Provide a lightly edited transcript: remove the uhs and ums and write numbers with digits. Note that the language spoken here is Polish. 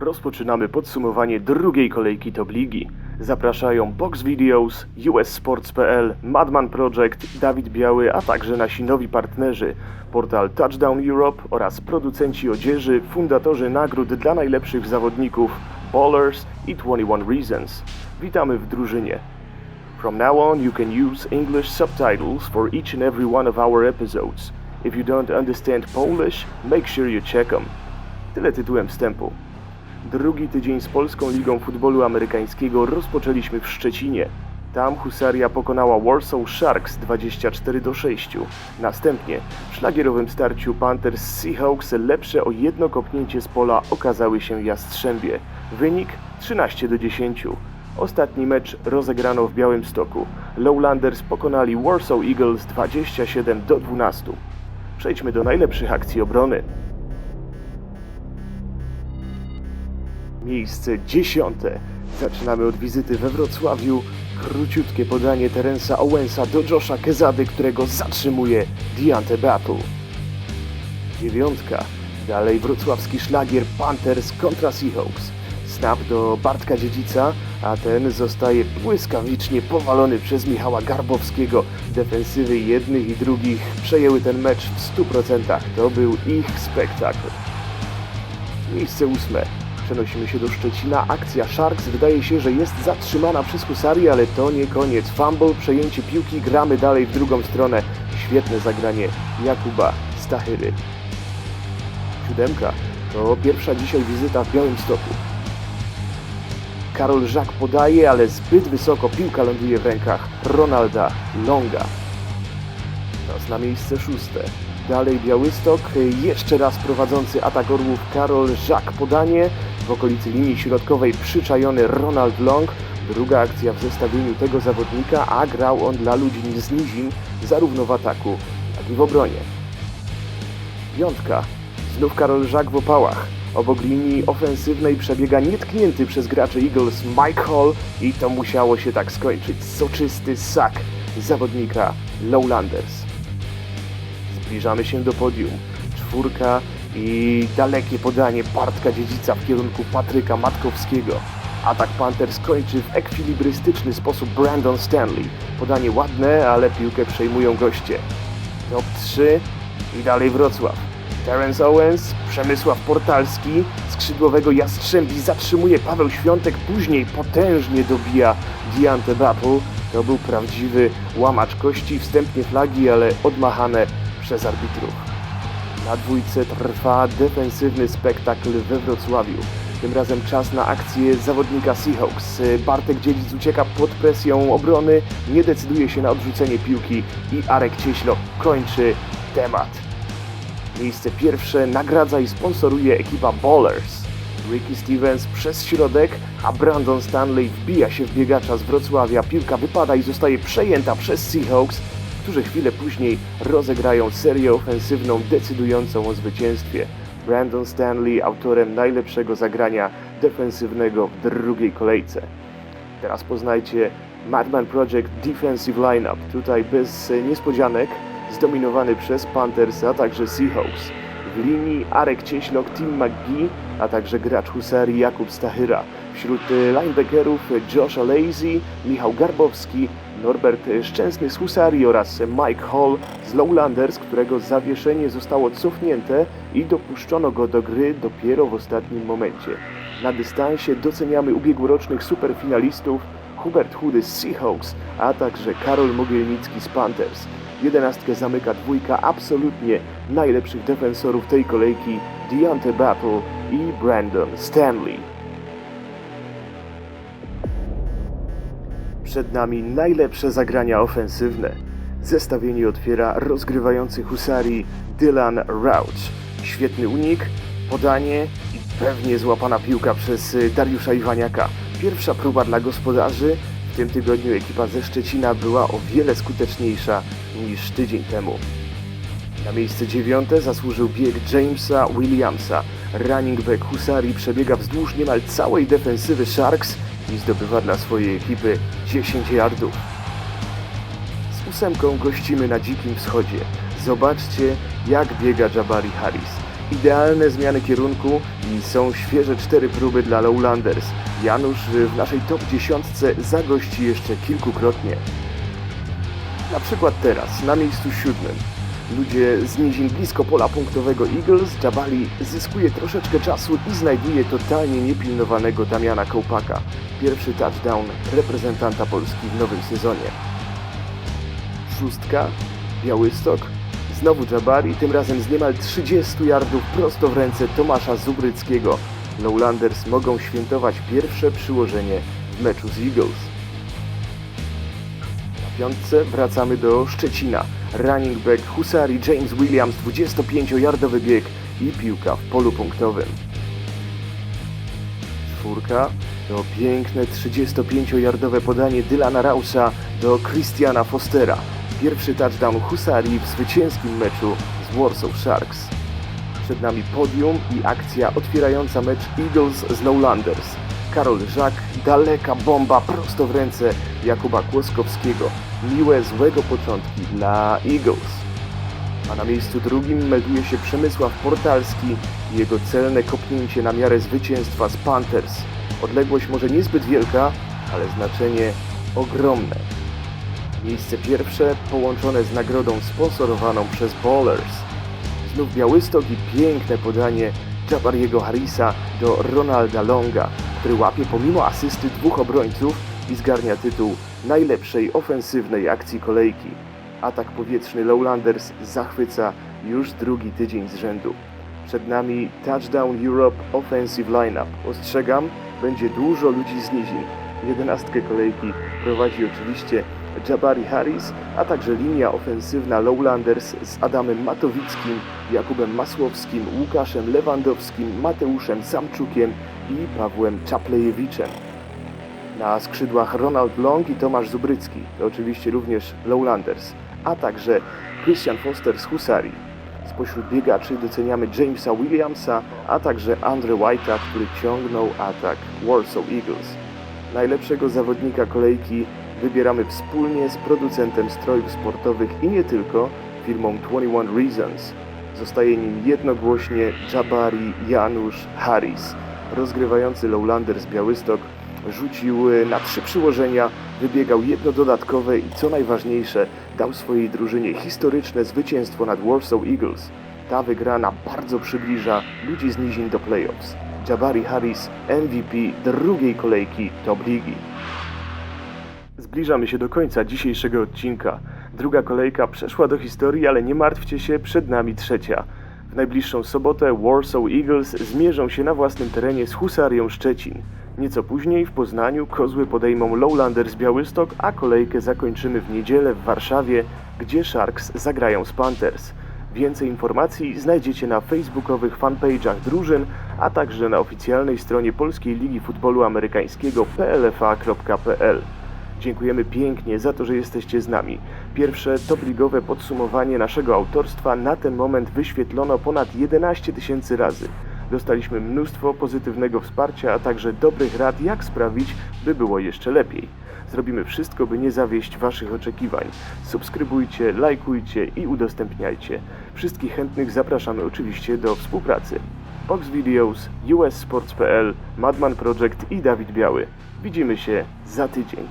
Rozpoczynamy podsumowanie drugiej kolejki Top Ligi. Zapraszają Box Videos, USSports.pl, Madman Project, Dawid Biały, a także nasi nowi partnerzy, portal Touchdown Europe oraz producenci odzieży, fundatorzy nagród dla najlepszych zawodników, Ballers i 21 Reasons. Witamy w drużynie. From now on you can use English subtitles for each and every one of our episodes. If you don't understand Polish, make sure you check them. Tyle tytułem wstępu. Drugi tydzień z Polską Ligą Futbolu Amerykańskiego rozpoczęliśmy w Szczecinie. Tam Husaria pokonała Warsaw Sharks 24-6. Następnie w szlagierowym starciu Panthers Seahawks lepsze o jedno kopnięcie z pola okazały się Jastrzębie. Wynik 13-10. Ostatni mecz rozegrano w Białymstoku. Lowlanders pokonali Warsaw Eagles 27-12. Przejdźmy do najlepszych akcji obrony. Miejsce 10. Zaczynamy od wizyty we Wrocławiu. Króciutkie podanie Terensa Owensa do Josha Kezady, którego zatrzymuje Deante Battle. 9. Dalej wrocławski szlagier Panthers kontra Seahawks. Snap do Bartka Dziedzica, a ten zostaje błyskawicznie powalony przez Michała Garbowskiego. Defensywy jednych i drugich przejęły ten mecz w 100%. To był ich spektakl. Miejsce 8. Przenosimy się do Szczecina. Akcja Sharks wydaje się, że jest zatrzymana przez Husarię, ale to nie koniec. Fumble, przejęcie piłki, gramy dalej w drugą stronę. Świetne zagranie Jakuba Stachyry. 7. To pierwsza dzisiaj wizyta w Białymstoku. Karol Żak podaje, ale zbyt wysoko piłka ląduje w rękach Ronalda Longa. Czas na miejsce 6. Dalej Białystok, jeszcze raz prowadzący atak Orłów Karol Żak podanie, w okolicy linii środkowej przyczajony Ronald Long. Druga akcja w zestawieniu tego zawodnika, a grał on dla ludzi z nizin, zarówno w ataku, jak i w obronie. 5. Znów Karol Żak w opałach. Obok linii ofensywnej przebiega nietknięty przez graczy Eagles Mike Hall i to musiało się tak skończyć. Soczysty sack zawodnika Lowlanders. Zbliżamy się do podium. 4. i dalekie podanie Bartka Dziedzica w kierunku Patryka Matkowskiego. Atak Panthers kończy w ekwilibrystyczny sposób Brandon Stanley. Podanie ładne, ale piłkę przejmują goście. Top 3 i dalej Wrocław. Terence Owens, Przemysław Portalski, skrzydłowego Jastrzębi zatrzymuje Paweł Świątek, później potężnie dobija Deante Battle. To był prawdziwy łamacz kości, wstępnie flagi, ale odmachane przez arbitrów. Na 2 trwa defensywny spektakl we Wrocławiu. Tym razem czas na akcję zawodnika Seahawks. Bartek Dziedzic ucieka pod presją obrony, nie decyduje się na odrzucenie piłki i Arek Cieślok kończy temat. Miejsce 1 nagradza i sponsoruje ekipa Ballers. Ricky Stevens przez środek, a Brandon Stanley wbija się w biegacza z Wrocławia. Piłka wypada i zostaje przejęta przez Seahawks, którzy chwilę później rozegrają serię ofensywną decydującą o zwycięstwie. Brandon Stanley autorem najlepszego zagrania defensywnego w drugiej kolejce. Teraz poznajcie Madman Project Defensive Lineup. Tutaj bez niespodzianek, zdominowany przez Panthers, a także Seahawks. W linii Arek Cieślok, Tim McGee, a także gracz Husarii Jakub Stachyra. Wśród linebackerów Josh Lazy, Michał Garbowski, Norbert Szczęsny z Husarii oraz Mike Hall z Lowlanders, którego zawieszenie zostało cofnięte i dopuszczono go do gry dopiero w ostatnim momencie. Na dystansie doceniamy ubiegłorocznych superfinalistów Hubert Chudy z Seahawks, a także Karol Mogielnicki z Panthers. 11 zamyka 2 absolutnie najlepszych defensorów tej kolejki, Deante Battle i Brandon Stanley. Przed nami najlepsze zagrania ofensywne. Zestawienie otwiera rozgrywający Husarii Dylan Rauch. Świetny unik, podanie i pewnie złapana piłka przez Dariusza Iwaniaka. Pierwsza próba dla gospodarzy. W tym tygodniu ekipa ze Szczecina była o wiele skuteczniejsza niż tydzień temu. Na miejsce 9 zasłużył bieg Jamesa Williamsa. Running back Husarii przebiega wzdłuż niemal całej defensywy Sharks i zdobywa dla swojej ekipy 10 yardów. Z 8 gościmy na Dzikim Wschodzie. Zobaczcie, jak biega Jabari Harris. idealne zmiany kierunku i są świeże 4 próby dla Lowlanders. Janusz w naszej top 10 zagości jeszcze kilkukrotnie. Na przykład teraz, na miejscu 7. Ludzie z nizin blisko pola punktowego Eagles, Jabari zyskuje troszeczkę czasu i znajduje totalnie niepilnowanego Damiana Kołpaka. Pierwszy touchdown reprezentanta Polski w nowym sezonie. 6. Białystok. Znowu Jabari, tym razem z niemal 30 yardów prosto w ręce Tomasza Zubryckiego. Lowlanders mogą świętować pierwsze przyłożenie w meczu z Eagles. Na 5. wracamy do Szczecina. Running back Husarii James Williams, 25-yardowy bieg i piłka w polu punktowym. 4. to piękne 35-yardowe podanie Dylana Rausa do Christiana Fostera. Pierwszy touchdown Husarii w zwycięskim meczu z Warsaw Sharks. Przed nami podium i akcja otwierająca mecz Eagles z Lowlanders. Karol Żak, daleka bomba prosto w ręce Jakuba Kłoskowskiego. Miłe, złego początki dla Eagles. A na miejscu 2. melduje się Przemysław Portalski i jego celne kopnięcie na miarę zwycięstwa z Panthers. Odległość może niezbyt wielka, ale znaczenie ogromne. Miejsce 1 połączone z nagrodą sponsorowaną przez Ballers. Znów Białystok i piękne podanie Jabariego Harrisa do Ronalda Longa, który łapie pomimo asysty 2 obrońców i zgarnia tytuł najlepszej ofensywnej akcji kolejki. Atak powietrzny Lowlanders zachwyca już 2. tydzień z rzędu. Przed nami Touchdown Europe Offensive Lineup. Ostrzegam, będzie dużo ludzi z nizin. 11 kolejki prowadzi oczywiście Jabari Harris, a także linia ofensywna Lowlanders z Adamem Matowickim, Jakubem Masłowskim, Łukaszem Lewandowskim, Mateuszem Samczukiem i Pawłem Czaplejewiczem. Na skrzydłach Ronald Long i Tomasz Zubrycki, to oczywiście również Lowlanders, a także Christian Foster z Husarii. Spośród biegaczy doceniamy Jamesa Williamsa, a także Andre White'a, który ciągnął atak Warsaw Eagles. Najlepszego zawodnika kolejki wybieramy wspólnie z producentem strojów sportowych i nie tylko, firmą 21 Reasons. Zostaje nim jednogłośnie Jabari Janusz Harris. Rozgrywający Lowlanders Białystok rzucił na 3 przyłożenia, wybiegał 1 dodatkowe i co najważniejsze, dał swojej drużynie historyczne zwycięstwo nad Warsaw Eagles. Ta wygrana bardzo przybliża ludzi z nizin do playoffs. Jabari Harris, MVP 2. kolejki Top Ligi. Zbliżamy się do końca dzisiejszego odcinka. 2. kolejka przeszła do historii, ale nie martwcie się, przed nami 3. W najbliższą sobotę Warsaw Eagles zmierzą się na własnym terenie z Husarią Szczecin. Nieco później w Poznaniu kozły podejmą Lowlanders Białystok, a kolejkę zakończymy w niedzielę w Warszawie, gdzie Sharks zagrają z Panthers. Więcej informacji znajdziecie na facebookowych fanpage'ach drużyn, a także na oficjalnej stronie Polskiej Ligi Futbolu Amerykańskiego plfa.pl. Dziękujemy pięknie za to, że jesteście z nami. Pierwsze top-ligowe podsumowanie naszego autorstwa na ten moment wyświetlono ponad 11 000 razy. Dostaliśmy mnóstwo pozytywnego wsparcia, a także dobrych rad, jak sprawić, by było jeszcze lepiej. Zrobimy wszystko, by nie zawieść Waszych oczekiwań. Subskrybujcie, lajkujcie i udostępniajcie. Wszystkich chętnych zapraszamy oczywiście do współpracy. Box Videos, USSports.pl, Madman Project i Dawid Biały. Widzimy się za tydzień.